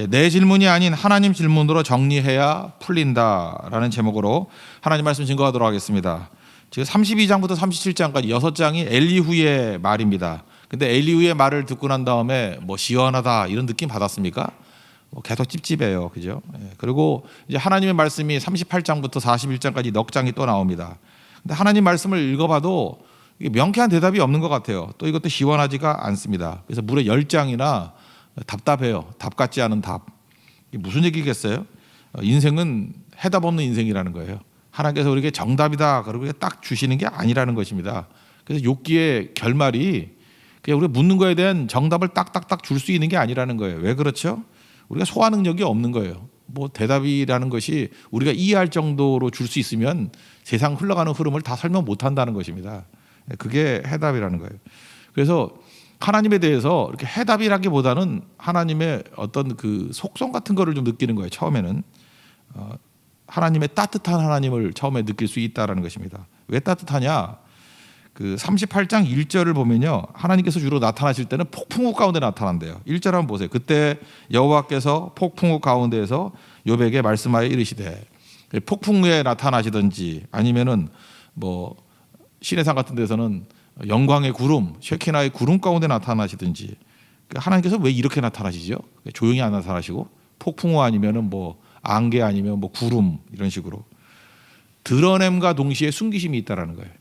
내 질문이 아닌 하나님 질문으로 정리해야 풀린다라는 제목으로 하나님 말씀 증거하도록 하겠습니다. 지금 32장부터 37장까지 6장이 엘리후의 말입니다. 근데 엘리후의 말을 듣고 난 다음에 뭐 시원하다 이런 느낌 받았습니까? 계속 찝찝해요. 그죠? 그리고 이제 하나님의 말씀이 38장부터 41장까지 넉 장이 또 나옵니다. 근데 하나님 말씀을 읽어봐도 이게 명쾌한 대답이 없는 것 같아요. 또 이것도 시원하지가 않습니다. 그래서 무려 10장이나 답답해요. 답 같지 않은 답. 이게 무슨 얘기겠어요? 인생은 해답 없는 인생이라는 거예요. 하나님께서 우리에게 정답이다 그러고 딱 주시는 게 아니라는 것입니다. 그래서 욥기의 결말이 그냥 우리가 묻는 거에 대한 정답을 딱딱딱 줄 수 있는 게 아니라는 거예요. 왜 그렇죠? 우리가 소화 능력이 없는 거예요. 뭐 대답이라는 것이 우리가 이해할 정도로 줄 수 있으면 세상 흘러가는 흐름을 다 설명 못 한다는 것입니다. 그게 해답이라는 거예요. 그래서 하나님에 대해서 이렇게 해답이라기보다는 하나님의 어떤 그 속성 같은 거를 좀 느끼는 거예요. 처음에는 하나님의 따뜻한 하나님을 처음에 느낄 수 있다라는 것입니다. 왜 따뜻하냐? 그 38장 1절을 보면요, 하나님께서 주로 나타나실 때는 폭풍우 가운데 나타난대요. 1절 한번 보세요. 그때 여호와께서 폭풍우 가운데에서 욥에게 말씀하여 이르시되, 폭풍우에 나타나시든지 아니면은 뭐 시내산 같은 데서는 영광의 구름, 쉐키나의 구름 가운데 나타나시든지, 하나님께서 왜 이렇게 나타나시죠? 조용히 안 나타나시고 폭풍우 아니면은 뭐 안개 아니면 뭐 구름 이런 식으로 드러냄과 동시에 숨기심이 있다라는 거예요.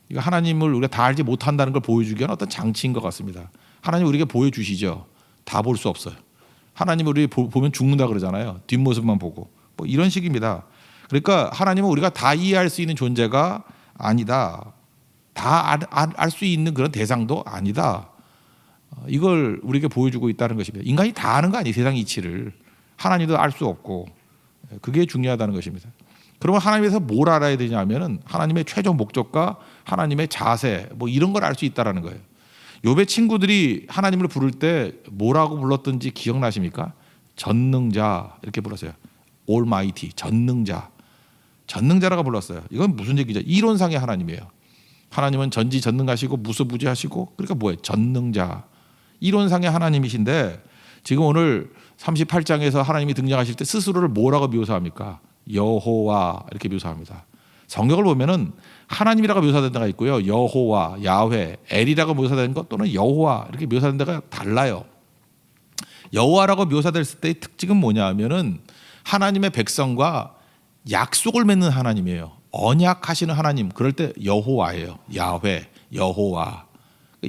이거 하나님을 우리가 다 알지 못한다는 걸 보여주기 위한 어떤 장치인 것 같습니다. 하나님 우리에게 보여주시죠. 다 볼 수 없어요. 하나님 우리 보면 죽는다 그러잖아요. 뒷모습만 보고 뭐 이런 식입니다. 그러니까 하나님은 우리가 다 이해할 수 있는 존재가 아니다. 다 알 수 있는 그런 대상도 아니다. 이걸 우리에게 보여주고 있다는 것입니다. 인간이 다 아는 거 아니에요. 세상 이치를. 하나님도 알 수 없고. 그게 중요하다는 것입니다. 그러면 하나님에서 뭘 알아야 되냐면은 하나님의 최종 목적과 하나님의 자세 뭐 이런 걸 알 수 있다라는 거예요. 욥의 친구들이 하나님을 부를 때 뭐라고 불렀던지 기억나십니까? 전능자 이렇게 불렀어요. Almighty 전능자. 전능자라고 불렀어요. 이건 무슨 얘기죠? 이론상의 하나님이에요. 하나님은 전지전능하시고 무소부지하시고 그러니까 뭐예요? 전능자. 이론상의 하나님이신데 지금 오늘 38장에서 하나님이 등장하실 때 스스로를 뭐라고 묘사합니까? 여호와 이렇게 묘사합니다. 성경을 보면은 하나님이라고 묘사된 데가 있고요. 여호와, 야훼, 엘이라고 묘사된 것 또는 여호와 이렇게 묘사된 데가 달라요. 여호와라고 묘사됐을 때의 특징은 뭐냐 하면은 하나님의 백성과 약속을 맺는 하나님이에요. 언약하시는 하나님. 그럴 때 여호와예요. 야훼, 여호와.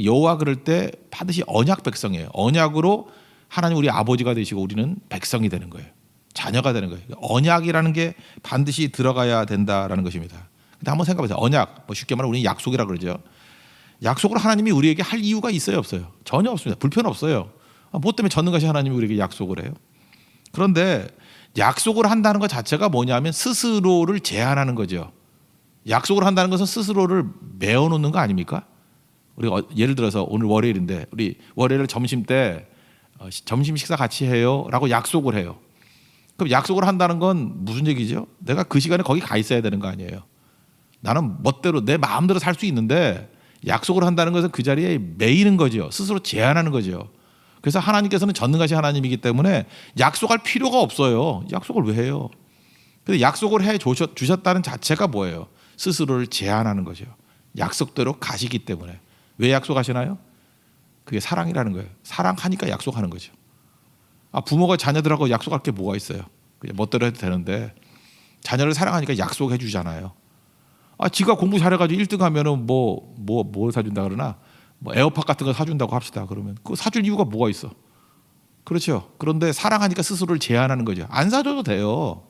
여호와 그럴 때 반드시 언약 백성이에요. 언약으로 하나님 우리 아버지가 되시고 우리는 백성이 되는 거예요. 자녀가 되는 거예요. 언약이라는 게 반드시 들어가야 된다라는 것입니다. 근데 한번 생각해 보세요. 언약, 뭐 쉽게 말하면 우리는 약속이라고 그러죠. 약속을 하나님이 우리에게 할 이유가 있어요, 없어요? 전혀 없습니다. 불편 없어요. 뭐 때문에 전능하신 하나님이 우리에게 약속을 해요? 그런데 약속을 한다는 것 자체가 뭐냐면 스스로를 제한하는 거죠. 약속을 한다는 것은 스스로를 메어놓는 거 아닙니까? 우리가 예를 들어서 오늘 월요일인데 우리 월요일 점심 때 점심 식사 같이 해요라고 약속을 해요. 그럼 약속을 한다는 건 무슨 얘기죠? 내가 그 시간에 거기 가 있어야 되는 거 아니에요. 나는 멋대로 내 마음대로 살 수 있는데 약속을 한다는 것은 그 자리에 매이는 거죠. 스스로 제한하는 거죠. 그래서 하나님께서는 전능하신 하나님이기 때문에 약속할 필요가 없어요. 약속을 왜 해요? 근데 약속을 해 주셨다는 자체가 뭐예요? 스스로를 제한하는 거죠. 약속대로 가시기 때문에. 왜 약속하시나요? 그게 사랑이라는 거예요. 사랑하니까 약속하는 거죠. 부모가 자녀들하고 약속할 게 뭐가 있어요? 그냥 멋대로 해도 되는데 자녀를 사랑하니까 약속해 주잖아요. 지가 공부 잘해가지고 1등 하면은 뭐 사준다 그러나 뭐 에어팟 같은 거 사준다고 합시다. 그러면 그거 사줄 이유가 뭐가 있어? 그렇죠. 그런데 사랑하니까 스스로를 제한하는 거죠. 안 사줘도 돼요.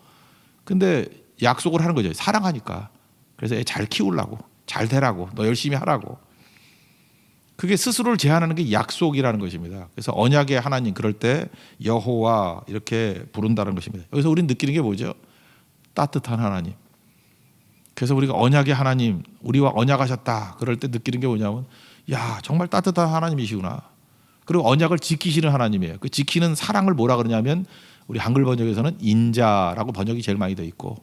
근데 약속을 하는 거죠. 사랑하니까. 그래서 애 잘 키우려고, 잘 되라고, 너 열심히 하라고. 그게 스스로를 제한하는 게 약속이라는 것입니다. 그래서 언약의 하나님 그럴 때 여호와 이렇게 부른다는 것입니다. 여기서 우리는 느끼는 게 뭐죠? 따뜻한 하나님. 그래서 우리가 언약의 하나님, 우리와 언약하셨다 그럴 때 느끼는 게 뭐냐면 야 정말 따뜻한 하나님이시구나. 그리고 언약을 지키시는 하나님이에요. 그 지키는 사랑을 뭐라 그러냐면 우리 한글 번역에서는 인자라고 번역이 제일 많이 돼 있고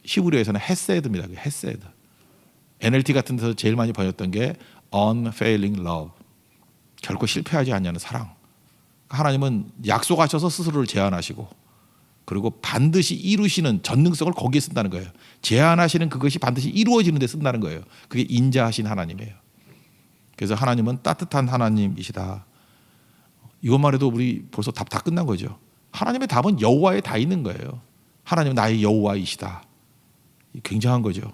히브리어에서는 헤세드입니다. 헤세드. NLT 같은 데서 제일 많이 번역된 게 unfailing love. 결코 실패하지 않냐는 사랑. 하나님은 약속하셔서 스스로를 제한하시고 그리고 반드시 이루시는 전능성을 거기에 쓴다는 거예요. 제한하시는 그것이 반드시 이루어지는 데 쓴다는 거예요. 그게 인자하신 하나님이에요. 그래서 하나님은 따뜻한 하나님이시다. 이것만 해도 우리 벌써 답 다 끝난 거죠. 하나님의 답은 여호와에 다 있는 거예요. 하나님은 나의 여호와이시다. 굉장한 거죠.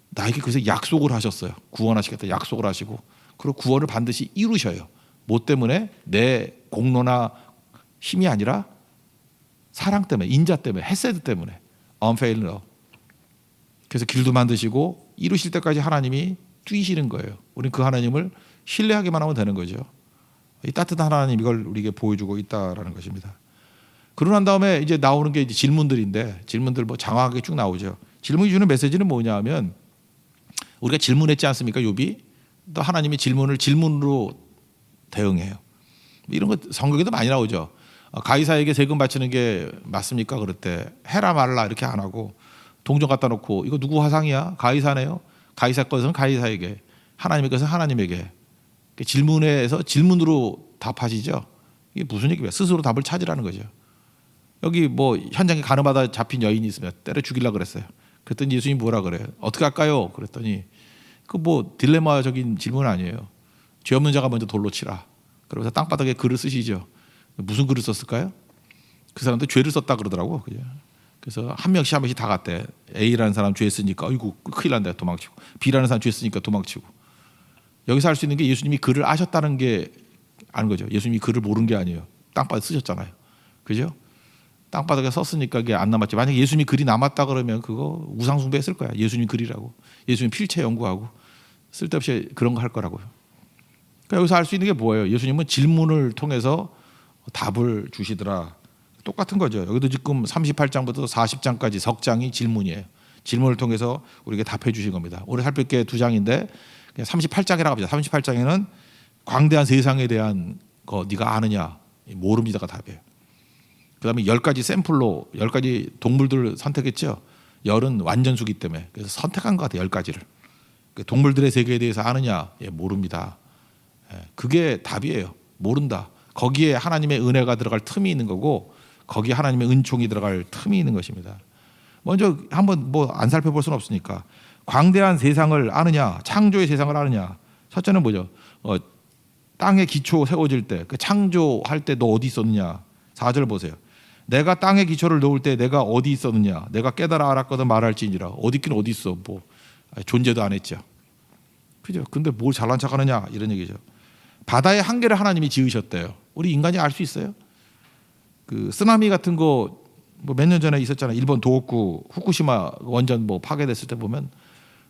나에게 그래서 약속을 하셨어요. 구원하시겠다 약속을 하시고 그리고 구원을 반드시 이루셔요. 뭐 때문에? 내 공로나 힘이 아니라 사랑 때문에, 인자 때문에, 헤세드 때문에, unfailing love. 그래서 길도 만드시고 이루실 때까지 하나님이 뛰시는 거예요. 우리는 그 하나님을 신뢰하기만 하면 되는 거죠. 이 따뜻한 하나님 이걸 우리에게 보여주고 있다라는 것입니다. 그러고 난 다음에 이제 나오는 게 이제 질문들인데 질문들 뭐 장황하게 쭉 나오죠. 질문이 주는 메시지는 뭐냐면 우리가 질문했지 않습니까? 욥이 또 하나님이 질문을 질문으로 대응해요. 이런 거 성경에도 많이 나오죠. 가이사에게 세금 바치는 게 맞습니까? 그럴 때 해라 말라 이렇게 안 하고 동전 갖다 놓고 이거 누구 화상이야? 가이사네요. 가이사 것은 가이사에게, 하나님의 것은 하나님에게. 질문에서 질문으로 답하시죠. 이게 무슨 얘기야? 스스로 답을 찾으라는 거죠. 여기 뭐 현장에 가늠하다 잡힌 여인이 있으면 때려 죽이려고 그랬어요. 그랬더니 예수님이 뭐라 그래요? 어떻게 할까요? 그랬더니 그 뭐 딜레마적인 질문 아니에요. 죄 없는 자가 먼저 돌로 치라. 그러면서 땅바닥에 글을 쓰시죠. 무슨 글을 썼을까요? 그 사람도 죄를 썼다 그러더라고. 그래서 한 명씩 한 명씩 다 갔대. A라는 사람 죄 했으니까 아이고 큰일 난다 도망치고, B라는 사람 죄 했으니까 도망치고. 여기서 할 수 있는 게 예수님이 글을 아셨다는 게 아는 거죠. 예수님이 글을 모르는 게 아니에요. 땅바닥에 쓰셨잖아요. 그죠? 땅바닥에 썼으니까 그게 안 남았지. 만약에 예수님이 글이 남았다 그러면 그거 우상숭배했을 거야. 예수님 글이라고. 예수님 필체 연구하고 쓸데없이 그런 거 할 거라고요. 그러니까 여기서 알 수 있는 게 뭐예요? 예수님은 질문을 통해서 답을 주시더라. 똑같은 거죠. 여기도 지금 38장부터 40장까지 석 장이 질문이에요. 질문을 통해서 우리에게 답해 주신 겁니다. 오늘 살필 게 두 장인데 38장이라고 합니다. 38장에는 광대한 세상에 대한 거 네가 아느냐? 모릅니다가 답이에요. 그다음에 10가지 샘플로 10가지 동물들을 선택했죠. 열은 완전수기 때문에. 그래서 선택한 것 같아요. 10가지를. 동물들의 세계에 대해서 아느냐? 예, 모릅니다. 예, 그게 답이에요. 모른다. 거기에 하나님의 은혜가 들어갈 틈이 있는 거고 거기에 하나님의 은총이 들어갈 틈이 있는 것입니다. 먼저 한번 뭐 안 살펴볼 수는 없으니까 광대한 세상을 아느냐? 창조의 세상을 아느냐? 첫째는 뭐죠? 땅의 기초 세워질 때 그 창조할 때 너 어디 있었느냐? 4절 보세요. 내가 땅의 기초를 놓을 때 내가 어디 있었느냐? 내가 깨달아 알았거든 말할지니라. 어디 있긴 어디 있어. 뭐 존재도 안 했죠. 그죠? 근데 뭘 잘난 척하느냐 이런 얘기죠. 바다의 한계를 하나님이 지으셨대요. 우리 인간이 알 수 있어요? 그 쓰나미 같은 거 뭐 몇 년 전에 있었잖아요. 일본 도호쿠 후쿠시마 원전 뭐 파괴됐을 때 보면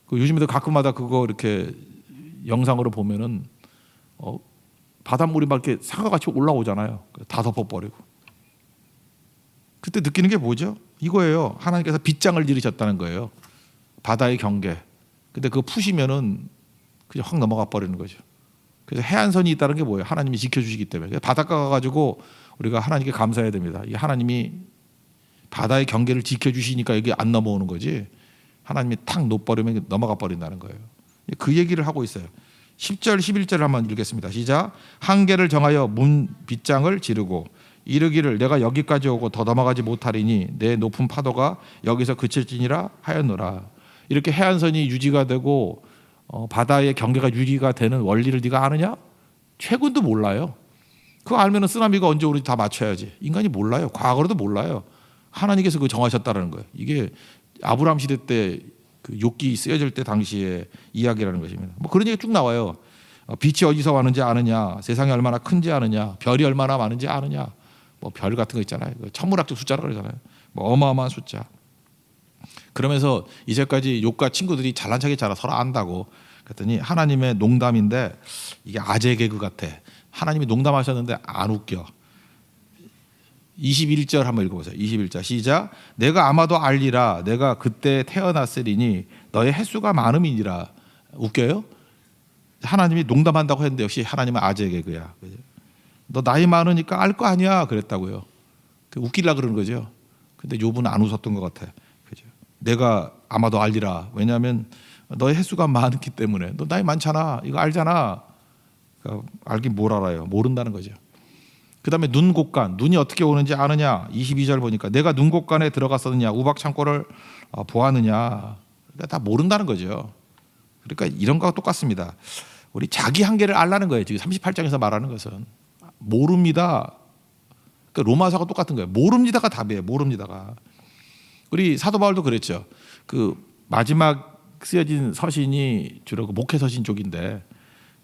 그 요즘에도 가끔마다 그거 이렇게 영상으로 보면은 바닷물이 막 이렇게 사과같이 올라오잖아요. 다 덮어버리고. 그때 느끼는 게 뭐죠? 이거예요. 하나님께서 빗장을 지르셨다는 거예요. 바다의 경계. 근데 그거 푸시면은 그냥 확 넘어가 버리는 거죠. 그래서 해안선이 있다는 게 뭐예요? 하나님이 지켜주시기 때문에. 바닷가 가가지고 우리가 하나님께 감사해야 됩니다. 이 하나님이 바다의 경계를 지켜주시니까 여기 안 넘어오는 거지. 하나님이 탁 놓버리면 넘어가 버린다는 거예요. 그 얘기를 하고 있어요. 10절 11절 한번 읽겠습니다. 시작. 한계를 정하여 문 빗장을 지르고 이르기를 내가 여기까지 오고 더 넘어가지 못하리니 내 높은 파도가 여기서 그칠지니라 하였노라. 이렇게 해안선이 유지가 되고 바다의 경계가 유지가 되는 원리를 네가 아느냐? 최근도 몰라요. 그거 알면은 쓰나미가 언제 오는지 다 맞춰야지. 인간이 몰라요. 과거로도 몰라요. 하나님께서 그거 정하셨다는 거예요. 이게 아브라함 시대 때 그 욥기 쓰여질 때 당시의 이야기라는 것입니다. 뭐 그런 얘기 쭉 나와요. 빛이 어디서 왔는지 아느냐? 세상이 얼마나 큰지 아느냐? 별이 얼마나 많은지 아느냐? 뭐 별 같은 거 있잖아요. 천문학적 숫자라고 그러잖아요. 뭐 어마어마한 숫자. 그러면서 이제까지 욥과 친구들이 잘난 척이 잘 서로 안다고 그랬더니 하나님의 농담인데 이게 아재 개그 같아. 하나님이 농담하셨는데 안 웃겨. 21절 한번 읽어보세요. 21절 시작. 내가 아마도 알리라. 내가 그때 태어났으리니 너의 횟수가 많음이니라. 웃겨요? 하나님이 농담한다고 했는데 역시 하나님은 아재 개그야. 너 나이 많으니까 알 거 아니야 그랬다고요. 웃기려고 그러는 거죠. 근데 욥은 안 웃었던 것 같아. 그죠? 내가 아마도 알리라. 왜냐하면 너의 횟수가 많기 때문에. 너 나이 많잖아. 이거 알잖아. 그러니까 알긴 뭘 알아요. 모른다는 거죠. 그다음에 눈곡간, 눈이 어떻게 오는지 아느냐. 22절 보니까 내가 눈곡간에 들어갔었느냐, 우박 창고를 보았느냐. 그러니까 다 모른다는 거죠. 그러니까 이런 거와 똑같습니다. 우리 자기 한계를 알라는 거예요. 지금 38장에서 말하는 것은 모릅니다. 그러니까 로마서가 똑같은 거예요. 모릅니다가 답이에요. 모릅니다가. 우리 사도 바울도 그랬죠. 그 마지막 쓰여진 서신이 주로 그 목회 서신 쪽인데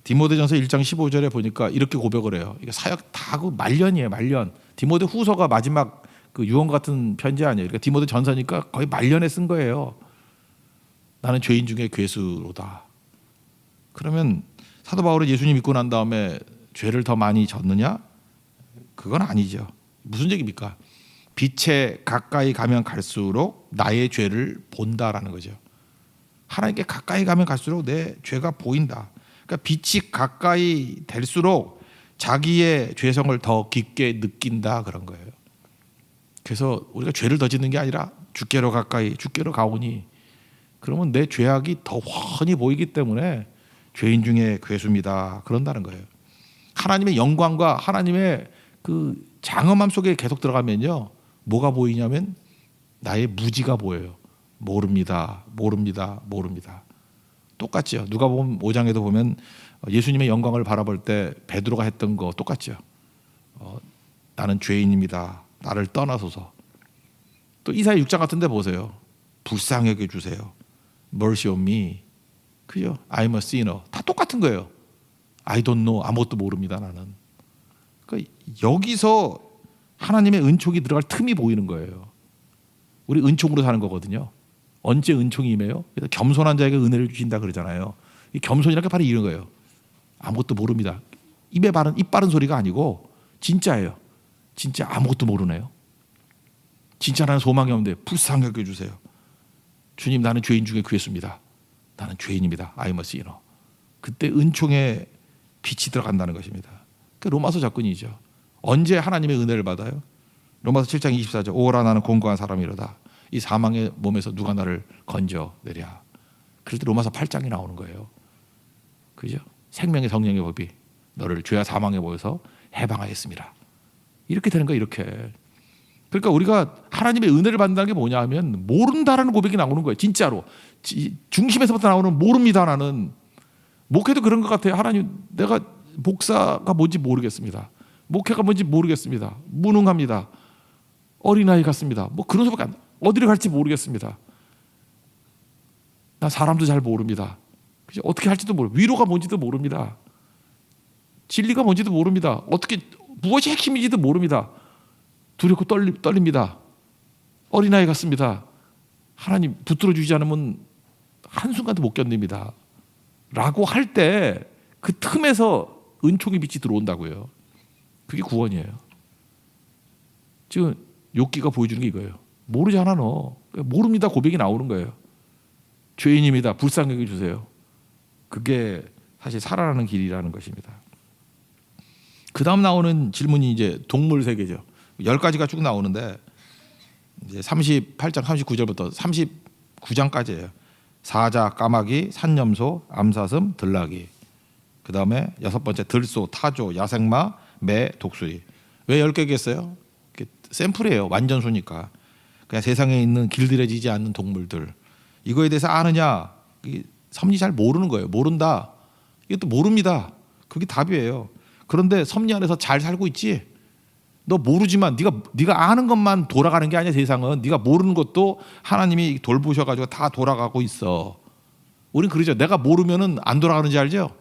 디모데전서 1장 15절에 보니까 이렇게 고백을 해요. 이게 사역 다 그 말년이에요. 말년. 디모데 후서가 마지막 그 유언 같은 편지 아니에요. 그러니까 디모데 전서니까 거의 말년에 쓴 거예요. 나는 죄인 중에 괴수로다. 그러면 사도 바울은 예수님 믿고 난 다음에 죄를 더 많이 졌느냐? 그건 아니죠. 무슨 얘기입니까? 빛에 가까이 가면 갈수록 나의 죄를 본다라는 거죠. 하나님께 가까이 가면 갈수록 내 죄가 보인다. 그러니까 빛이 가까이 될수록 자기의 죄성을 더 깊게 느낀다 그런 거예요. 그래서 우리가 죄를 더 짓는 게 아니라 주께로 가까이 주께로 가오니 그러면 내 죄악이 더 훤히 보이기 때문에 죄인 중에 괴수입니다. 그런다는 거예요. 하나님의 영광과 하나님의 그 장엄함 속에 계속 들어가면요. 뭐가 보이냐면 나의 무지가 보여요. 모릅니다. 모릅니다. 모릅니다. 똑같죠. 누가복음 5장에도 보면 예수님의 영광을 바라볼 때 베드로가 했던 거 똑같죠. 나는 죄인입니다. 나를 떠나소서. 또 이사야 6장 같은 데 보세요. 불쌍히 여겨 주세요. Mercy on me. 그죠? I'm a sinner. 다 똑같은 거예요. I don't know. 아무것도 모릅니다. 나는. 그러니까 여기서 하나님의 은총이 들어갈 틈이 보이는 거예요. 우리 은총으로 사는 거거든요. 언제 은총이 임해요? 그래서 겸손한 자에게 은혜를 주신다 그러잖아요. 이 겸손이라는 게 바로 이런 거예요. 아무것도 모릅니다. 입 바른 소리가 아니고 진짜예요. 진짜 아무것도 모르네요. 진짜 나는 소망이 없는데 불쌍히 여겨주세요. 주님 나는 죄인 중에 괴수입니다. 나는 죄인입니다. I'm a sinner. 그때 은총의 빛이 들어간다는 것입니다. 그 로마서 접근이죠. 언제 하나님의 은혜를 받아요? 로마서 7장 24절 오라 나는 공고한 사람이로다. 이 사망의 몸에서 누가 나를 건져내랴. 그럴 때 로마서 8장이 나오는 거예요. 그죠? 생명의 성령의 법이 너를 죄와 사망의 몸에서 해방하였습니다. 이렇게 되는 거예요. 이렇게. 그러니까 우리가 하나님의 은혜를 받는다는 게 뭐냐 하면 모른다라는 고백이 나오는 거예요. 진짜로. 중심에서부터 나오는 모릅니다. 나는. 목회도 그런 것 같아요. 하나님 내가 목사가 뭔지 모르겠습니다. 목회가 뭔지 모르겠습니다. 무능합니다. 어린아이 같습니다. 뭐 그런 소밖에 어디를 갈지 모르겠습니다. 나 사람도 잘 모릅니다. 그죠? 어떻게 할지도 모릅니다. 위로가 뭔지도 모릅니다. 진리가 뭔지도 모릅니다. 어떻게 무엇이 핵심인지도 모릅니다. 두렵고 떨립니다. 어린아이 같습니다. 하나님 붙들어 주지 않으면 한순간도 못 견딥니다. 라고 할 때 그 틈에서 은총의 빛이 들어온다고요. 그게 구원이에요. 지금 욥기가 보여주는 게 이거예요. 모르잖아 너. 모릅니다 고백이 나오는 거예요. 죄인입니다. 불쌍히 여겨주세요. 그게 사실 살아나는 길이라는 것입니다. 그 다음 나오는 질문이 이제 동물 세계죠. 10가지가 쭉 나오는데 이제 38장 39절부터 39장까지예요. 사자, 까마귀, 산염소, 암사슴, 들나귀. 그 다음에 6번째 들소, 타조, 야생마, 매, 독수리. 왜 10개겠어요? 샘플이에요. 완전 수니까. 그냥 세상에 있는 길들여지지 않는 동물들. 이거에 대해서 아느냐? 섭리 잘 모르는 거예요. 모른다. 이것도 모릅니다. 그게 답이에요. 그런데 섭리 안에서 잘 살고 있지? 너 모르지만 네가 아는 것만 돌아가는 게 아니야. 세상은 네가 모르는 것도 하나님이 돌보셔가지고 다 돌아가고 있어. 우린 그러죠. 내가 모르면은 안 돌아가는지 알죠?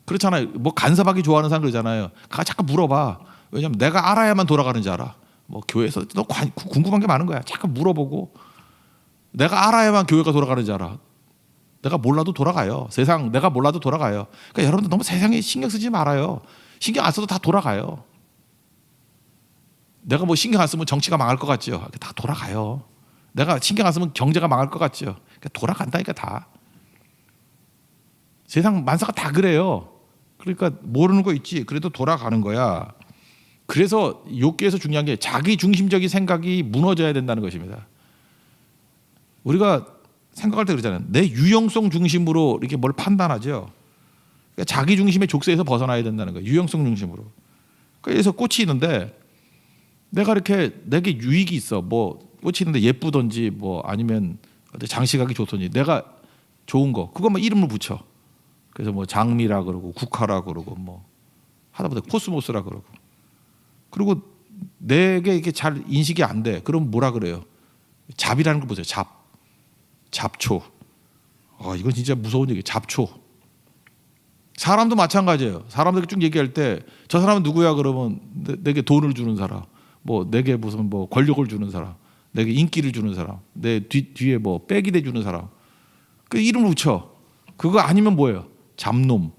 그렇잖아요. 뭐 간섭하기 좋아하는 사람 그러잖아요. 잠깐 물어봐. 왜냐면 내가 알아야만 돌아가는지 알아. 뭐 교회에서 너 궁금한 게 많은 거야. 잠깐 물어보고 내가 알아야만 교회가 돌아가는지 알아. 내가 몰라도 돌아가요. 세상 내가 몰라도 돌아가요. 그러니까 여러분들 너무 세상에 신경 쓰지 말아요. 신경 안 써도 다 돌아가요. 내가 뭐 신경 안 쓰면 정치가 망할 것 같죠. 다 돌아가요. 내가 신경 안 쓰면 경제가 망할 것 같죠. 그러니까 돌아간다니까 다. 세상 만사가 다 그래요. 그러니까 모르는 거 있지. 그래도 돌아가는 거야. 그래서 욥기에서 중요한 게 자기 중심적인 생각이 무너져야 된다는 것입니다. 우리가 생각할 때 그러잖아요. 내 유용성 중심으로 이렇게 뭘 판단하죠. 그러니까 자기 중심의 족쇄에서 벗어나야 된다는 거예요. 유용성 중심으로. 그래서 꽃이 있는데 내가 이렇게 내게 유익이 있어. 뭐 꽃이 있는데 예쁘던지 뭐 아니면 장식하기 좋던지 내가 좋은 거 그것만 이름을 붙여. 그래서 뭐 장미라 그러고 국화라 그러고 뭐 하다보다 코스모스라 그러고. 그리고 내게 이게 잘 인식이 안 돼. 그럼 뭐라 그래요? 잡이라는 걸 보세요. 잡초. 이건 진짜 무서운 얘기. 잡초. 사람도 마찬가지예요. 사람들이 쭉 얘기할 때 저 사람은 누구야 그러면 내게 돈을 주는 사람, 뭐 내게 무슨 뭐 권력을 주는 사람, 내게 인기를 주는 사람, 내 뒤에 뭐 백이 돼 주는 사람. 그 이름을 붙여. 그거 아니면 뭐예요? 잡놈.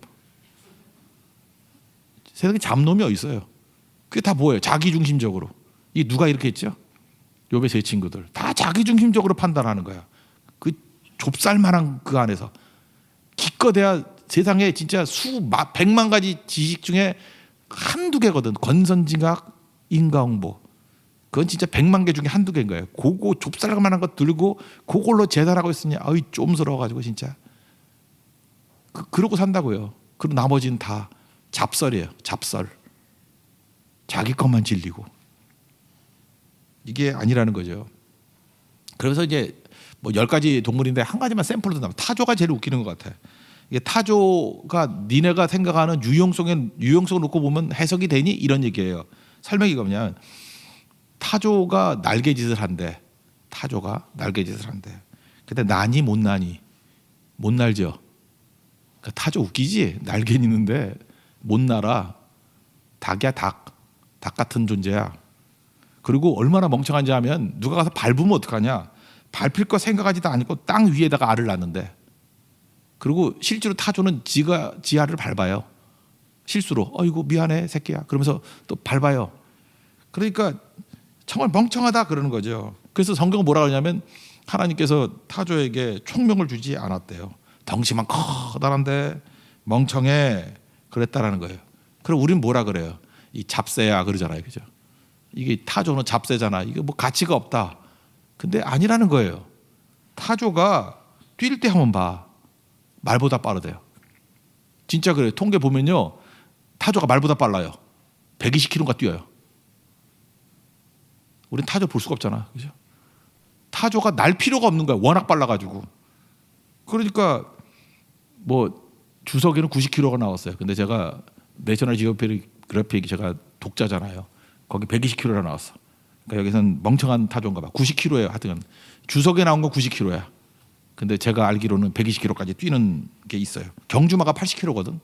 세상에 잡놈이 어디 있어요? 그게 다 뭐예요? 자기중심적으로. 이 누가 이렇게 했죠? 욥의 세 친구들 다 자기중심적으로 판단하는 거야. 그 좁쌀만한 그 안에서 기껏해야 세상에 진짜 백만 가지 지식 중에 한두 개거든. 권선징악, 인과응보. 그건 진짜 100만 개 중에 한두 개인 거예요. 그거 좁쌀만한 거 들고 그걸로 재단하고 있으니 좀스러워가지고 진짜. 그러고 산다고요. 그리고 나머지는 다 잡설이에요. 잡설. 자기 것만 질리고. 이게 아니라는 거죠. 그래서 이제 뭐 10가지 동물인데 한 가지만 샘플로 든다면 타조가 제일 웃기는 것 같아. 이게 타조가 니네가 생각하는 유용성을 놓고 보면 해석이 되니 이런 얘기예요. 설명이 뭐냐면 타조가 날개짓을 한대. 근데 나니 못 나니? 못 날죠. 그러니까 타조 웃기지? 날개는 있는데 못 날아. 닭이야 닭 같은 존재야. 그리고 얼마나 멍청한지 하면 누가 가서 밟으면 어떡하냐? 밟힐 거 생각하지도 않고 땅 위에다가 알을 낳는데. 그리고 실제로 타조는 지 알을 밟아요. 실수로. 이거 미안해 새끼야. 그러면서 또 밟아요. 그러니까 정말 멍청하다 그러는 거죠. 그래서 성경은 뭐라 그러냐면 하나님께서 타조에게 총명을 주지 않았대요. 덩치만 커다란데 멍청해 그랬다라는 거예요. 그럼 우린 뭐라 그래요? 이 잡새야 그러잖아요. 그죠? 이게 타조는 잡새잖아. 이게 뭐 가치가 없다. 근데 아니라는 거예요. 타조가 뛸 때 한번 봐. 말보다 빠르대요. 진짜 그래요. 통계 보면요. 타조가 말보다 빨라요. 120km가 뛰어요. 우린 타조 볼 수가 없잖아. 그죠? 타조가 날 필요가 없는 거야. 워낙 빨라가지고. 그러니까 뭐 주석에는 90km가 나왔어요. 근데 제가 내셔널 지오그래픽 제가 독자잖아요. 거기 120km라 나왔어. 그러니까 여기서는 멍청한 타조인가 봐. 90km예요. 하여튼 주석에 나온 건 90km야. 근데 제가 알기로는 120km까지 뛰는 게 있어요. 경주마가 80km거든.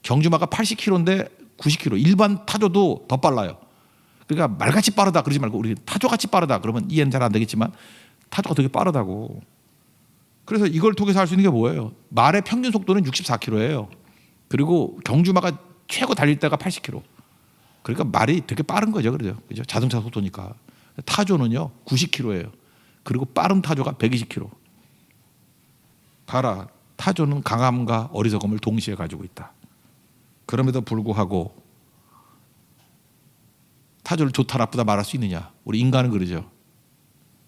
경주마가 80km인데 90km. 일반 타조도 더 빨라요. 그러니까 말같이 빠르다 그러지 말고 우리 타조같이 빠르다 그러면 이해는 잘 안 되겠지만 타조가 되게 빠르다고. 그래서 이걸 통해서 알 수 있는 게 뭐예요? 말의 평균 속도는 64km예요. 그리고 경주마가 최고 달릴 때가 80km. 그러니까 말이 되게 빠른 거죠. 그죠? 자동차 속도니까. 타조는요 90km예요. 그리고 빠른 타조가 120km. 봐라. 타조는 강함과 어리석음을 동시에 가지고 있다. 그럼에도 불구하고 타조를 좋다 나쁘다 말할 수 있느냐? 우리 인간은 그러죠.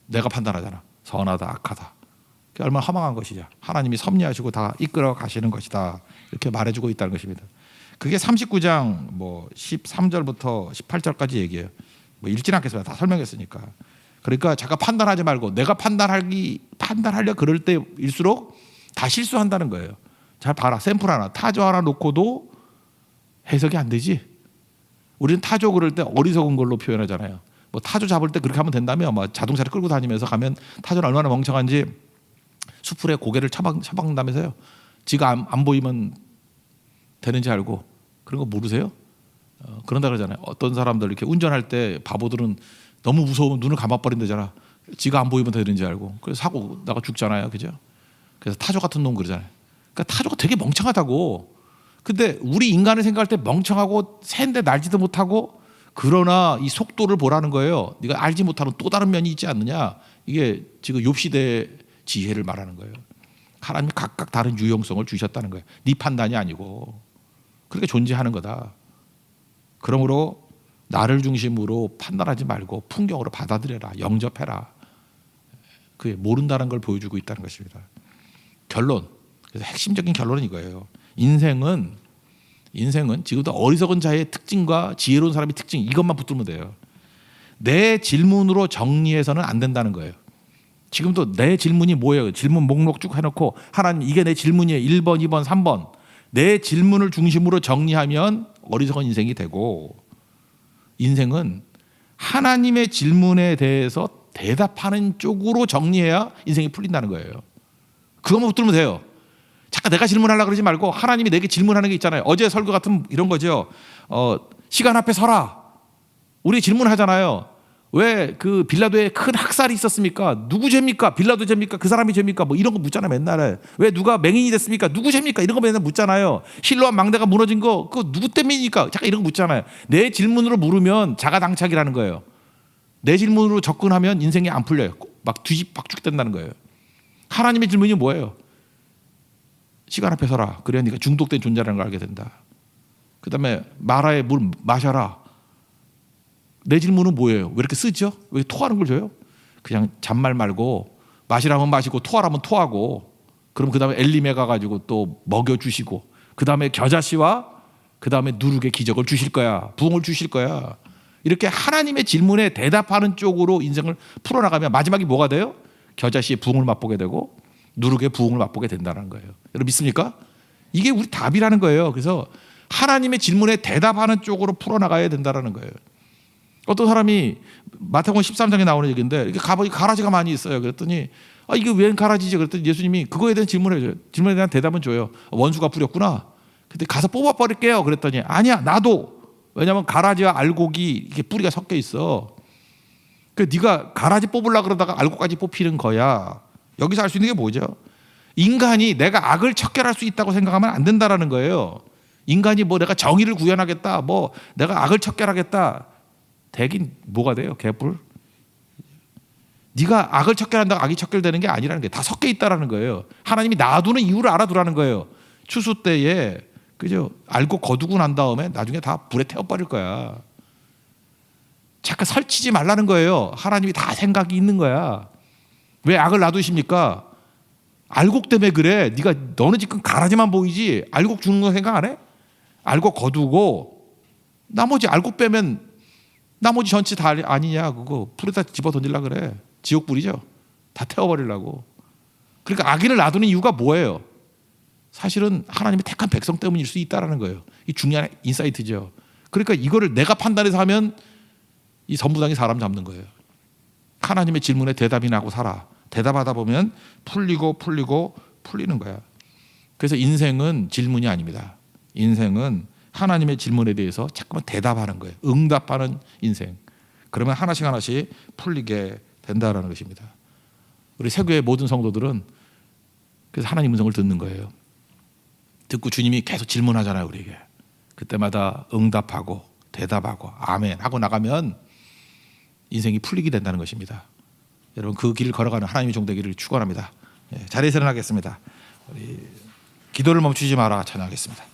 내가 판단하잖아. 선하다 악하다. 그게 얼마나 허망한 것이냐. 하나님이 섭리하시고 다 이끌어 가시는 것이다. 이렇게 말해주고 있다는 것입니다. 그게 39장 뭐 13절부터 18절까지 얘기해요. 뭐 읽지는 않겠습니다. 다 설명했으니까. 그러니까 잠깐 판단하지 말고 내가 판단하려 그럴 때일수록 다 실수한다는 거예요. 잘 봐라. 샘플 하나, 타조 하나 놓고도 해석이 안 되지. 우리는 타조 그럴 때 어리석은 걸로 표현하잖아요. 뭐 타조 잡을 때 그렇게 하면 된다며. 뭐 자동차를 끌고 다니면서 가면 타조는 얼마나 멍청한지 수풀에 고개를 처박는다면서요. 지가 안 보이면 되는지 알고. 그런 거 모르세요? 그런다 그러잖아요. 어떤 사람들 이렇게 운전할 때 바보들은 너무 무서우면 눈을 감아버린다잖아. 지가 안 보이면 되는지 알고. 그래서 사고 나가 죽잖아요. 그죠? 그래서 타조 같은 놈 그러잖아요. 그러니까 타조가 되게 멍청하다고. 근데 우리 인간을 생각할 때 멍청하고 새인데 날지도 못하고 그러나 이 속도를 보라는 거예요. 네가 알지 못하는 또 다른 면이 있지 않느냐. 이게 지금 욥시대의 지혜를 말하는 거예요. 하나님이 각각 다른 유용성을 주셨다는 거예요. 네 판단이 아니고. 그렇게 존재하는 거다. 그러므로 나를 중심으로 판단하지 말고 풍경으로 받아들여라. 영접해라. 그게 모른다는 걸 보여주고 있다는 것입니다. 결론. 그래서 핵심적인 결론은 이거예요. 인생은 인생은 지금도 어리석은 자의 특징과 지혜로운 사람의 특징 이것만 붙들면 돼요. 내 질문으로 정리해서는 안 된다는 거예요. 지금도 내 질문이 뭐예요? 질문 목록 쭉 해놓고 하나님 이게 내 질문이에요. 1번, 2번, 3번. 내 질문을 중심으로 정리하면 어리석은 인생이 되고 인생은 하나님의 질문에 대해서 대답하는 쪽으로 정리해야 인생이 풀린다는 거예요. 그것만 붙들면 돼요. 잠깐 내가 질문하려고 그러지 말고 하나님이 내게 질문하는 게 있잖아요. 어제 설교 같은 이런 거죠. 시간 앞에 서라. 우리 질문하잖아요. 왜 그 빌라도에 큰 학살이 있었습니까? 누구 죄입니까? 빌라도 죄입니까? 그 사람이 죄입니까? 뭐 이런 거 묻잖아요. 맨날에. 왜 누가 맹인이 됐습니까? 누구 죄입니까? 이런 거 맨날 묻잖아요. 실로암 망대가 무너진 거 그거 누구 때문입니까? 잠깐 이런 거 묻잖아요. 내 질문으로 물으면 자가당착이라는 거예요. 내 질문으로 접근하면 인생이 안 풀려요. 막 뒤집박죽된다는 거예요. 하나님의 질문이 뭐예요? 시간 앞에 서라. 그래야 네가 중독된 존재라는 걸 알게 된다. 그 다음에 마라의 물 마셔라. 내 질문은 뭐예요? 왜 이렇게 쓰죠? 왜 토하는 걸 줘요? 그냥 잔말 말고 마시라면 마시고 토하라면 토하고 그럼 그 다음에 엘림에 가가지고 또 먹여주시고 그 다음에 겨자씨와 그 다음에 누룩의 기적을 주실 거야. 부흥을 주실 거야. 이렇게 하나님의 질문에 대답하는 쪽으로 인생을 풀어나가면 마지막이 뭐가 돼요? 겨자씨의 부흥을 맛보게 되고 누룩의 부흥을 맛보게 된다는 거예요. 여러분 믿습니까? 이게 우리 답이라는 거예요. 그래서 하나님의 질문에 대답하는 쪽으로 풀어나가야 된다는 거예요. 어떤 사람이 마태복음 13장에 나오는 얘기인데 이렇게 가보니 가라지가 많이 있어요. 그랬더니 이게 웬 가라지지? 그랬더니 예수님이 그거에 대한 질문을 해줘요. 질문에 대한 대답은 줘요. 원수가 뿌렸구나. 근데 가서 뽑아버릴게요. 그랬더니 아니야 나도. 왜냐하면 가라지와 알곡이 이렇게 뿌리가 섞여 있어. 그 네가 가라지 뽑으려고 그러다가 알곡까지 뽑히는 거야. 여기서 알 수 있는 게 뭐죠? 인간이 내가 악을 척결할 수 있다고 생각하면 안 된다라는 거예요. 인간이 뭐 내가 정의를 구현하겠다, 뭐 내가 악을 척결하겠다. 되긴 뭐가 돼요? 개뿔. 네가 악을 척결한다고 악이 척결되는 게 아니라는 게 다 섞여 있다라는 거예요. 하나님이 놔두는 이유를 알아두라는 거예요. 추수 때에 그죠? 알고 거두고 난 다음에 나중에 다 불에 태워버릴 거야. 잠깐 설치지 말라는 거예요. 하나님이 다 생각이 있는 거야. 왜 악을 놔두십니까? 알곡 때문에 그래. 너는 지금 가라지만 보이지 알곡 주는 거 생각 안 해? 알곡 거두고 나머지 알곡 빼면 나머지 전체 다 아니냐. 그거 불에다 집어 던지려고 그래. 지옥불이죠. 다 태워버리려고. 그러니까 악인을 놔두는 이유가 뭐예요? 사실은 하나님의 택한 백성 때문일 수 있다는 거예요. 이 중요한 인사이트죠. 그러니까 이거를 내가 판단해서 하면 이 전부당이 사람 잡는 거예요. 하나님의 질문에 대답이나 하고 살아. 대답하다 보면 풀리는 거야. 그래서 인생은 질문이 아닙니다. 인생은 하나님의 질문에 대해서 자꾸만 대답하는 거예요. 응답하는 인생. 그러면 하나씩 하나씩 풀리게 된다는 것입니다. 우리 세교의 모든 성도들은 그래서 하나님 음성을 듣는 거예요. 듣고 주님이 계속 질문하잖아요. 우리에게. 그때마다 응답하고 대답하고 아멘 하고 나가면 인생이 풀리게 된다는 것입니다. 여러분 그 길을 걸어가는 하나님의 종 되기를 축원합니다. 자리에서 일어나겠습니다. 우리 기도를 멈추지 마라 찬양하겠습니다.